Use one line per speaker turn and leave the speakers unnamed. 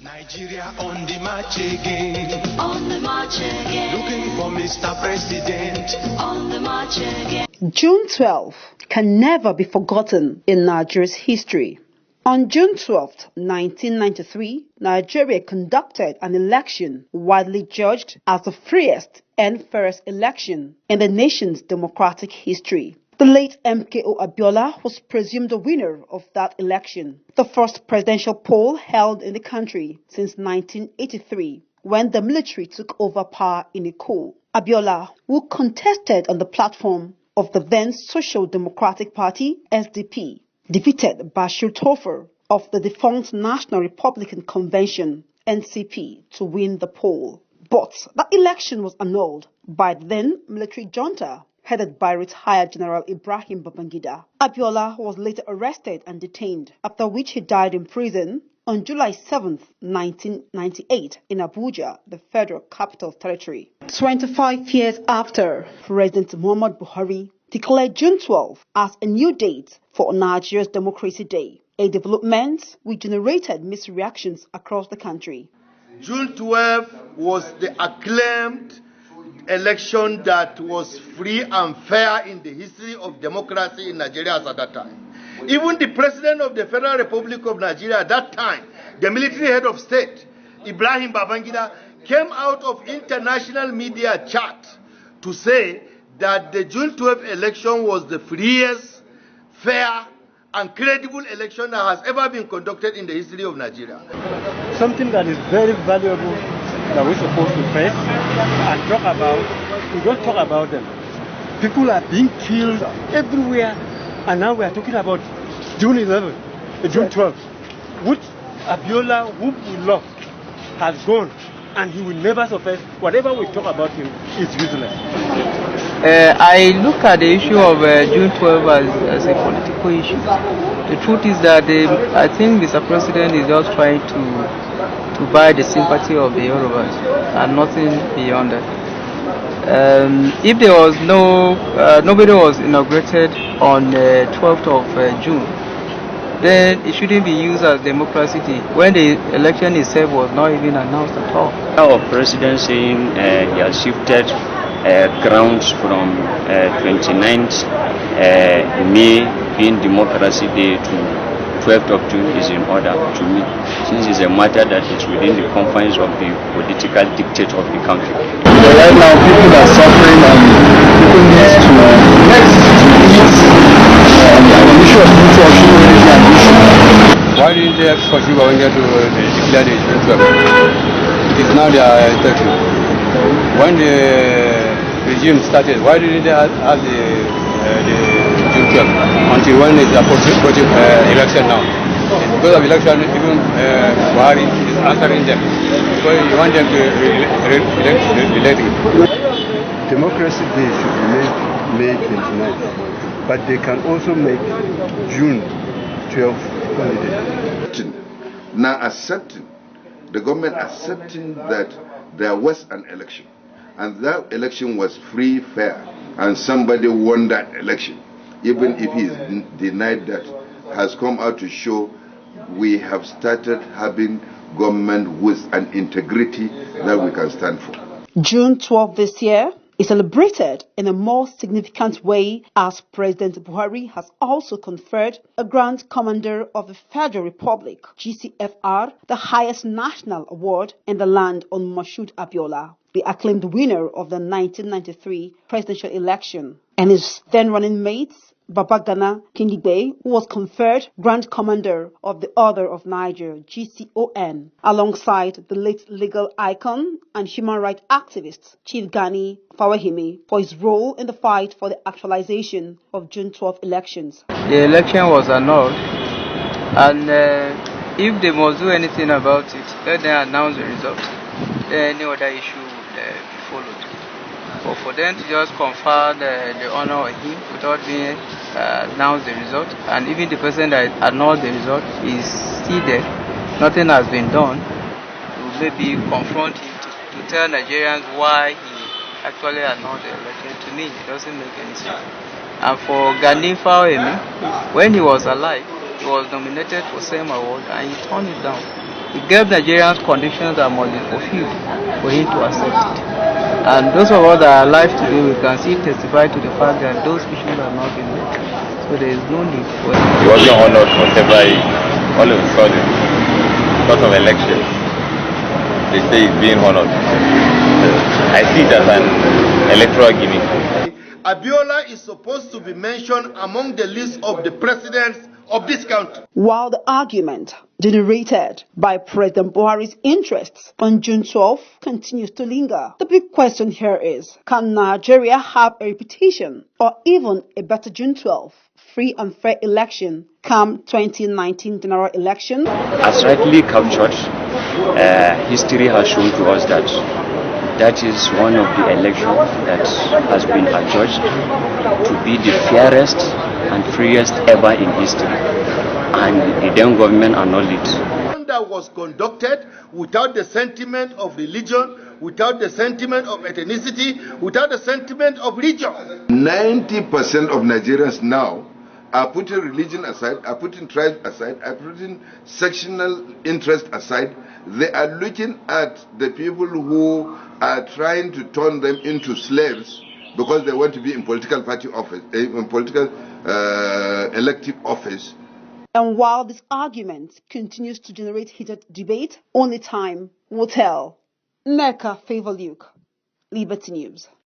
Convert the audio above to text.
Nigeria on the march again.
On the march again.
Looking for Mr. President.
On the march again.
June 12 can never be forgotten in Nigeria's history. On June 12, 1993, Nigeria conducted an election widely judged as the freest and fairest election in the nation's democratic history. The late MKO Abiola was presumed the winner of that election, the first presidential poll held in the country since 1983, when the military took over power in a coup. Abiola, who contested on the platform of the then Social Democratic Party, SDP, defeated Bashir Tofer of the defunct National Republican Convention, NCP, to win the poll. But that election was annulled by the then military junta headed by retired General Ibrahim Babangida. Abiola was later arrested and detained, after which he died in prison on July 7, 1998, in Abuja, the Federal Capital Territory. 25 years after, President Muhammadu Buhari declared June 12 as a new date for Nigeria's Democracy Day, a development which generated mixed reactions across the country.
June 12 was the acclaimed election that was free and fair in the history of democracy in Nigeria at that time. Even the president of the Federal Republic of Nigeria at that time, the military head of state, Ibrahim Babangida, came out of international media chat to say that the June 12 election was the freest, fair, and credible election that has ever been conducted in the history of Nigeria.
Something that is very valuable that we're supposed to face and talk about. We don't talk about them. People are being killed everywhere, and now we are talking about June 11, June 12, which Abiola, whom we love, has gone, and he will never surface. Whatever we talk about him is useless.
I look at the issue of June 12 as a political issue. The truth is that I think Mr. President is just trying to buy the sympathy of the Yorubas and nothing beyond that. If there was nobody was inaugurated on the 12th of June, then it shouldn't be used as democracy day when the election itself was not even announced at all.
Our president saying he has shifted grounds from 29th May being democracy day to 12th of June is in order to me, since it's a matter that is within the confines of the political dictate of the country.
Right now, people are suffering and people need to eat. The issue of nutrition is an issue.
Why didn't they pursue Babangida to declare the June 12? It is now their election. When the regime started, why didn't they have the June 12 until when it's approaching election now? Because of election, even Buhari is answering them. So you want them to relate it.
Democracy Day should be made May 29th, but they can also make June 12th holiday.
Now the government accepting that there was an election, and that election was free, fair, and somebody won that election, even if he is denied that, has come out to show we have started having government with an integrity that we can stand for.
June 12 this year is celebrated in a more significant way as President Buhari has also conferred a Grand Commander of the Federal Republic, GCFR, the highest national award in the land, on Moshood Abiola, the acclaimed winner of the 1993 presidential election, and his then-running mates, Babagana Kingibe, who was conferred Grand Commander of the Order of Niger, GCON, alongside the late legal icon and human rights activist, Chief Gani Fawahimi, for his role in the fight for the actualization of June 12 elections.
The election was annulled, and if they must do anything about it, let them announce the result. Then any other issue would be followed. But for them to just confer the honor on him without being announce the result, and even the person that annulled the result is still there, nothing has been done to maybe confront him to tell Nigerians why he actually annulled the election. To me, it doesn't make any sense. And for Gani Fawahimi, when he was alive, he was nominated for same award and he turned it down. He gave Nigerians conditions that must be fulfilled for him to accept it. And those of us that are alive today, we can still testify to the fact that those issues have not been met. So there is no need for it.
He wasn't honored whatever all of a sudden, because of elections, they say he's being honored. I see it as an electoral gimmick.
Abiola is supposed to be mentioned among the list of the presidents of this country.
While the argument generated by President Buhari's interests on June 12 continues to linger, the big question here is, can Nigeria have a reputation or even a better June 12 free and fair election come 2019 general election?
As rightly captured, history has shown to us that that is one of the elections that has been adjudged to be the fairest and freest ever in history, and the then government acknowledged.
That was conducted without the sentiment of religion, without the sentiment of ethnicity, without the sentiment of region.
90% of Nigerians now are putting religion aside, are putting tribe aside, are putting sectional interest aside. They are looking at the people who are trying to turn them into slaves because they want to be in political party office, in political elective office.
And while this argument continues to generate heated debate, only time will tell. Neka Favor Luke, Liberty News.